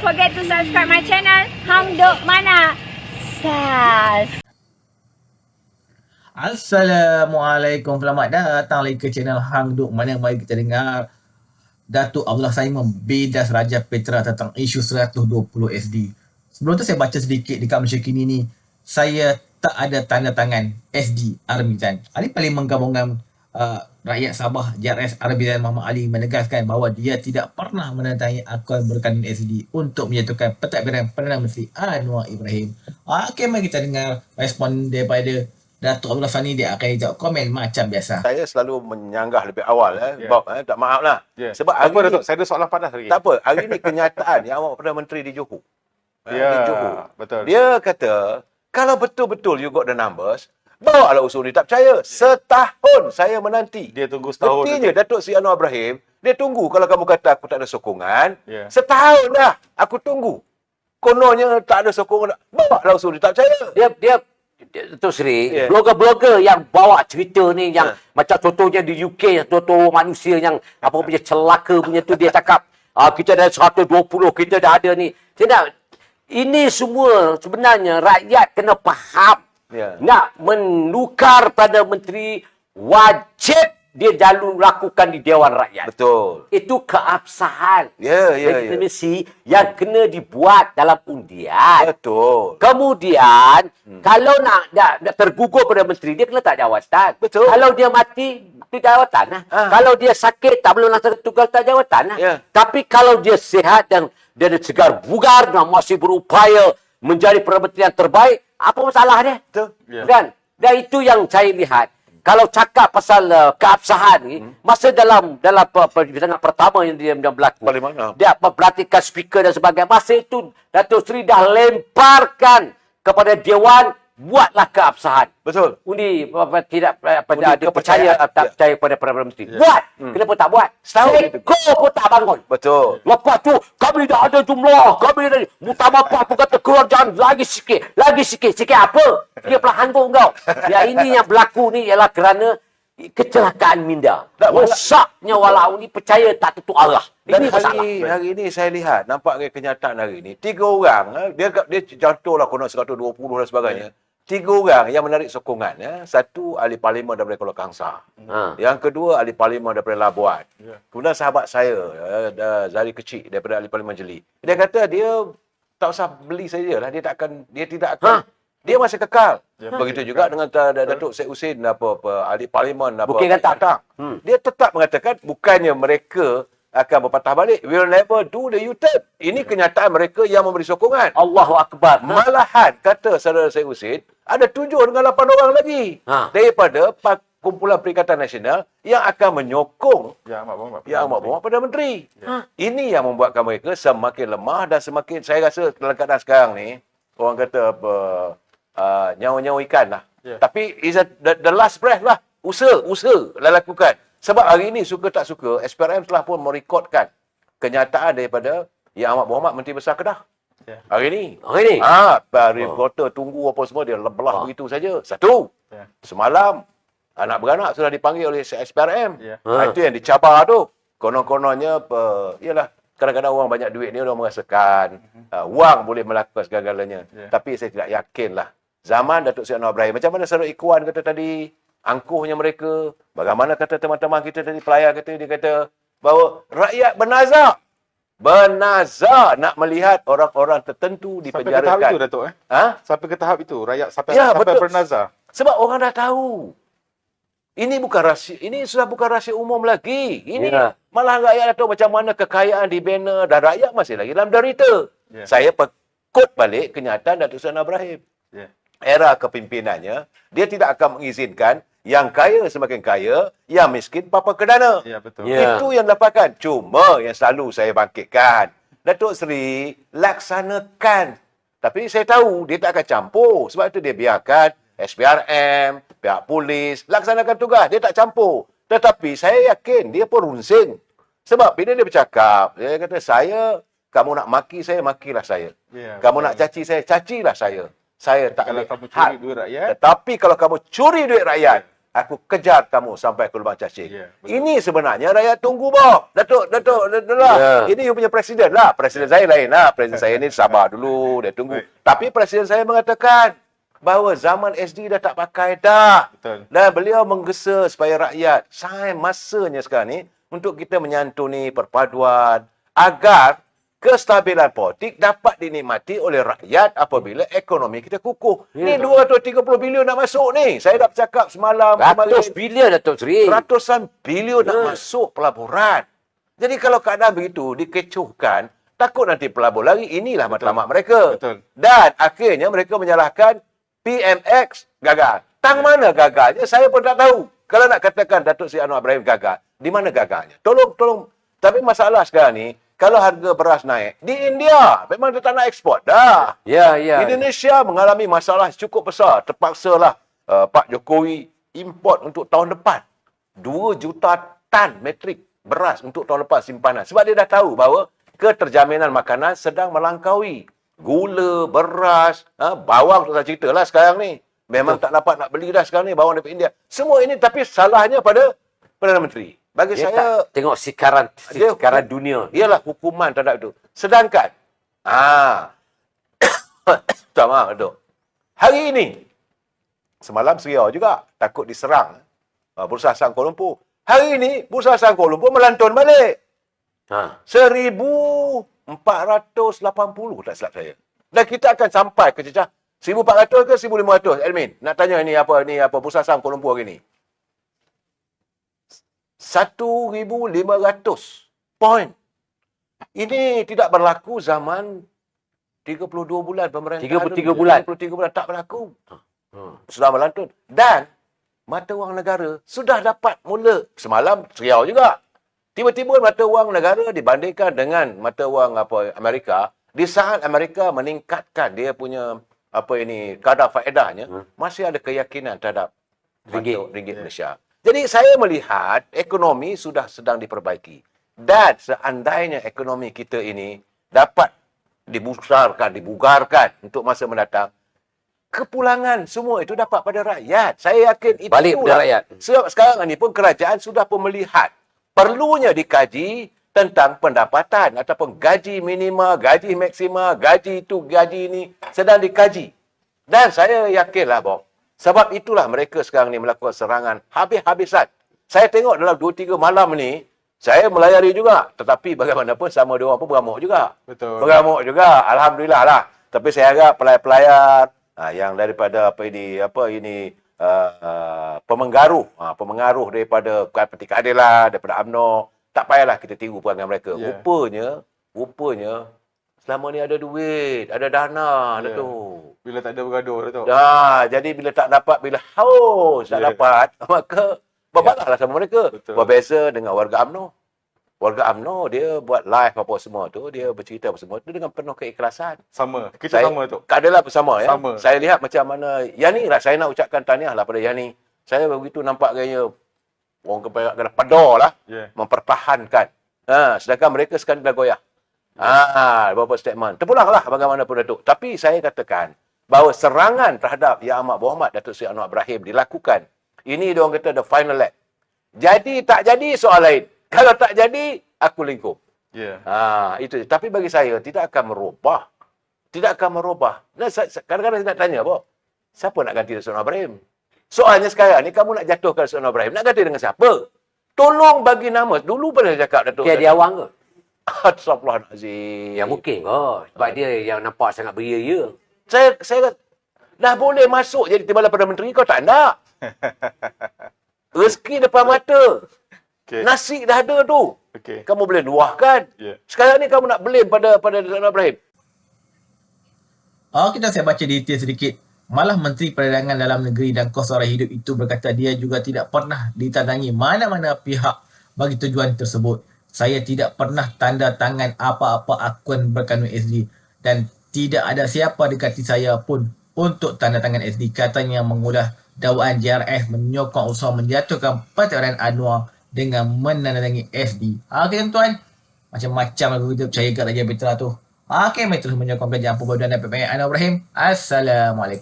forget to subscribe my channel Hang Duk Mana. Sas. Assalamualaikum, selamat datang lagi ke channel Hang Duk Mana. Mari kita dengar Datuk Abdullah Saim membedas Raja Petra tentang isu 120 SD. Sebelum tu saya baca sedikit dekat Malaysia Kini ni. Saya tak ada tanda tangan SD Armidan. Ahli Parlimen Gabungan Rakyat Sabah JRS Armidan Muhammad Ali menegaskan bahawa dia tidak pernah menandatangani akun berkandung SD untuk menyatukan pentadbiran Perdana Menteri Anwar Ibrahim. Okey, mari kita dengar respon daripada Datuk Abdullah Sani. Dia akan jawab komen macam biasa. Saya selalu menyanggah lebih awal Bob, tak maaf lah. Sebab hari apa ni, Datuk? Saya ada soalan panas lagi. tak apa, hari ni kenyataan yang awak Perdana Menteri di Johor. Di Johor. Betul. Dia kata, kalau betul-betul you got the numbers, bawa lah usul ni. Tak percaya. Setahun saya menanti. Dia tunggu setahun. Buktinya Datuk Seri Anwar Ibrahim, dia tunggu. Kalau kamu kata aku tak ada sokongan, setahun dah aku tunggu. Kononnya tak ada sokongan. Bawa lah usul ni. Tak percaya. Dia Datuk Seri, blogger-blogger yang bawa cerita ni yang macam contohnya di UK, contoh manusia yang apa punya celaka punya tu, dia cakap kita dah 120, kita dah ada ni. Tidak, ini semua sebenarnya rakyat kena faham. Nak menukar Perdana Menteri, wajib dia lakukan di Dewan Rakyat. Betul. Itu keabsahan. Ya. Legitimasi yang kena dibuat dalam undian. Betul. Kemudian, kalau nak tergugur Perdana Menteri, dia kena tak jawatan. Betul. Kalau dia mati, tu jawatan lah. Kalau dia sakit, tak boleh laksanakan tugas, tak jawatan lah. Tapi kalau dia sihat dan dia segar bugar dan masih berupaya menjadi Perdana Menteri yang terbaik, apa masalah dia? Betul. Kan? Dan itu yang saya lihat. Kalau cakap pasal keabsahan ni, masa dalam persidangan pertama yang dia berlaku, dia pelantikan speaker dan sebagainya, masa itu Datuk Seri dah lemparkan kepada Dewan, buatlah keabsahan. Betul. Undi tidak ada percaya, tak percaya pada Perdana Menteri. Buat. Kenapa tak buat? Seko pun tak bangun. Betul. Lepas tu, kami dah ada jumlah. Kami dah Mutamapa pun kata kerajaan lagi sikit. Sikit apa? Dia pelanggung kau. Ya, ini yang berlaku ni ialah kerana kecelakaan minda. Rosaknya walau ni percaya tak tentu arah. Dan Ini masalah. hari ini saya lihat, nampak kenyataan hari ini, 3 orang, dia contohlah konon 120 dan sebagainya. 3 orang yang menarik sokongan. Satu, ahli parlimen daripada Kuala Kangsar. Yang kedua, ahli parlimen daripada Labuan. Kemudian sahabat saya, Zari Kecil daripada ahli parlimen Jeli. Dia kata dia tak usah beli saja lah. Dia tidak akan. Dia masih kekal. Begitu juga dengan Datuk Syed Husin, ahli parlimen Bukit Gantang. Dia tetap mengatakan bukannya mereka akan berpatah balik. We'll never do the U-turn. Ini kenyataan mereka yang memberi sokongan. Allahu Akbar. Malahan, kata saudara Syed Husin, ada 7 dengan 8 orang lagi daripada Kumpulan Perikatan Nasional yang akan menyokong Yang Amat Berhormat Perdana Menteri. Ini yang membuatkan mereka semakin lemah dan semakin, saya rasa dalam keadaan sekarang ni, orang kata nyawa-nyawa ikan lah. Tapi the last breath lah. Usaha lah lakukan. Sebab hari ini, suka tak suka, SPRM telah pun merekodkan kenyataan daripada Yang Amat Berhormat Menteri Besar Kedah. Hari ini. Reporter tunggu apa semua, dia belah begitu saja. Satu. Semalam, anak beranak sudah dipanggil oleh SPRM. Itu yang dicabar tu. Konon-kononnya, ialah kadang-kadang orang banyak duit ni, orang merasakan wang boleh melakukan segala-galanya. Tapi saya tidak yakinlah. Zaman Datuk Seri Anwar Ibrahim, macam mana Saudara Ikhwan kata tadi, angkuhnya mereka, bagaimana kata teman-teman kita tadi, pelayar kita, dia kata bahawa rakyat bernazar nak melihat orang-orang tertentu dipenjarakan. Sampai ke tahap itu, Datuk? Sampai ke tahap itu, rakyat sampai bernazar. Sebab orang dah tahu. Ini bukan rahsia, ini sudah bukan rahsia umum lagi. Ini malah rakyat dah tahu macam mana kekayaan dibina dan rakyat masih lagi dalam derita. Saya pekut balik kenyataan Datuk Seri Anwar Ibrahim. Era kepimpinannya, dia tidak akan mengizinkan yang kaya semakin kaya, yang miskin papa kedana. Betul. Itu yang dapatkan. Cuma yang selalu saya bangkitkan, Datuk Seri laksanakan. Tapi saya tahu dia tak akan campur. Sebab itu dia biarkan SPRM, pihak polis laksanakan tugas. Dia tak campur. Tetapi saya yakin dia pun runsing. Sebab bila dia bercakap, dia kata, kamu nak maki saya, makilah saya. Kamu nak caci saya, cacilah saya. Saya tak kalau ambil kamu curi duit rakyat. Tetapi kalau kamu curi duit rakyat, aku kejar kamu sampai ke lubang cacing. Ya, betul. Ini sebenarnya rakyat tunggu, Bob. Datuk lah. Ya. Ini you punya presiden lah. Presiden saya lain lah. Presiden saya ni sabar dulu, dia tunggu. Tapi presiden saya mengatakan bahawa zaman SD dah tak pakai dah. Betul. Dan beliau menggesa supaya rakyat, masanya sekarang ni untuk kita menyantuni perpaduan agar kestabilan politik dapat dinikmati oleh rakyat apabila ekonomi kita kukuh. Ni 230 bilion nak masuk ni. Saya dah bercakap semalam. Ratus bilion, Datuk Seri. Ratusan bilion nak masuk pelaburan. Jadi kalau keadaan begitu dikecohkan, takut nanti pelabur lagi. Inilah matlamat mereka. Betul. Dan akhirnya mereka menyalahkan PMX gagal. Tang mana gagalnya? Saya pun tak tahu. Kalau nak katakan Datuk Seri Anwar Ibrahim gagal, di mana gagalnya? Tolong. Tapi masalah sekarang ni, kalau harga beras naik, di India memang dia tak nak ekspor dah. Ya. Indonesia mengalami masalah cukup besar. Terpaksalah Pak Jokowi import untuk tahun depan 2 juta tan metrik beras untuk tahun lepas simpanan. Sebab dia dah tahu bahawa keterjaminan makanan sedang melangkaui. Gula, beras, bawang tak cerita lah sekarang ni. Memang tak dapat nak beli dah sekarang ni bawang daripada India. Semua ini tapi salahnya pada Perdana Menteri. Bagi Dia saya tak tengok sikaran dunia. ialah hukuman terhadap itu. Sedangkan tak maaf Datuk. Hari ini semalam Seriau juga takut diserang Bursa Saham Kuala Lumpur. Hari ini Bursa Saham Kuala Lumpur melantun balik. 1,480 tak silap saya. Dan kita akan sampai ke cecah 1,400 ke 1,500, admin. Nak tanya ini apa Bursa Saham Kuala Lumpur hari ni. 1,500 poin. Ini tidak berlaku zaman 32 bulan pemerintah. 33 bulan. 33 bulan tak berlaku. Sudah melantun. Dan mata wang negara sudah dapat mula. Semalam Seriau juga. Tiba-tiba mata wang negara dibandingkan dengan mata wang Amerika. Di saat Amerika meningkatkan dia punya kadar faedahnya, masih ada keyakinan terhadap ringgit Malaysia. Jadi saya melihat ekonomi sudah sedang diperbaiki. Dan seandainya ekonomi kita ini dapat dibugarkan untuk masa mendatang, kepulangan semua itu dapat pada rakyat. Saya yakin itu Balik pada rakyat. Sebab sekarang ini pun kerajaan sudah pun melihat perlunya dikaji tentang pendapatan ataupun gaji minima, gaji maksima, gaji itu, gaji ini sedang dikaji. Dan saya yakinlah, Bob, sebab itulah mereka sekarang ni melakukan serangan habis-habisan. Saya tengok dalam 2-3 malam ni, saya melayari juga. Tetapi bagaimanapun sama dia orang pun beramuk juga. Betul. Beramuk juga. Alhamdulillah lah. Tapi saya harap pelayar-pelayar yang daripada pemengaruh daripada Parti Keadilan, daripada UMNO, tak payahlah kita tiru perangai mereka. Yeah. Rupanya selama ni ada duit, ada dana, Yeah. Datuk. Bila tak ada bergaduh, Datuk. Jadi bila tak dapat, bila haus tak dapat, maka berbalahlah sama mereka. Betul. Berbeza dengan warga UMNO. Warga UMNO dia buat live apa semua tu, dia bercerita apa semua tu dengan penuh keikhlasan. Sama. Kita sama, Datuk. Keadalah bersama ya. Sama. Saya lihat macam mana Yani lah, saya nak ucapkan tahniah lah pada Yani. Saya begitu nampak gaya orang kena pedar lah, Yeah. mempertahankan. Sedangkan mereka sekarang dah goyah. Beberapa statement. Terpulanglah bagaimanapun Datuk. Tapi saya katakan bahawa serangan terhadap Yang Amat Berhormat Datuk Seri Anwar Ibrahim dilakukan. Ini dia orang kata the final lap. Jadi tak jadi soal lain. Kalau tak jadi, aku lingkup. Ya. Itu. Tapi bagi saya, tidak akan merubah. Tidak akan merubah. Kadang-kadang saya nak tanya, Bob, siapa nak ganti Datuk Seri Anwar Ibrahim? Soalnya sekarang ni, kamu nak jatuhkan Datuk Seri Anwar Ibrahim. Nak ganti dengan siapa? Tolong bagi nama. Dulu pernah saya cakap, Datuk. Dia awang ke? Astagfirullahalazim. Ya mungkin kot. Sebab dia yang nampak sangat beria-ya. Saya dah boleh masuk jadi Timbalan Perdana Menteri, kau tak nak. Rezeki depan mata. Okay. Nasi dah ada tu. Okay. Kamu boleh luahkan. Yeah. Sekarang ni kamu nak blame pada Datuk Anwar Ibrahim. Kita saya baca detail sedikit. Malah Menteri Perdagangan Dalam Negeri dan Kos Orang Hidup itu berkata dia juga tidak pernah ditandangi mana-mana pihak bagi tujuan tersebut. Saya tidak pernah tanda tangan apa-apa akun berkandung SD dan tidak ada siapa dekati saya pun untuk tanda tangan SD. Katanya mengulas dakwaan JRF menyokong usaha menjatuhkan Parti Harapan Anwar dengan menandatangani SD. Okey tuan-tuan, macam-macam lagu kita percaya kat Raja Petra tu. Okey, mari terus menyokong kerajaan Perpaduan dan PPN Anwar Ibrahim. Assalamualaikum.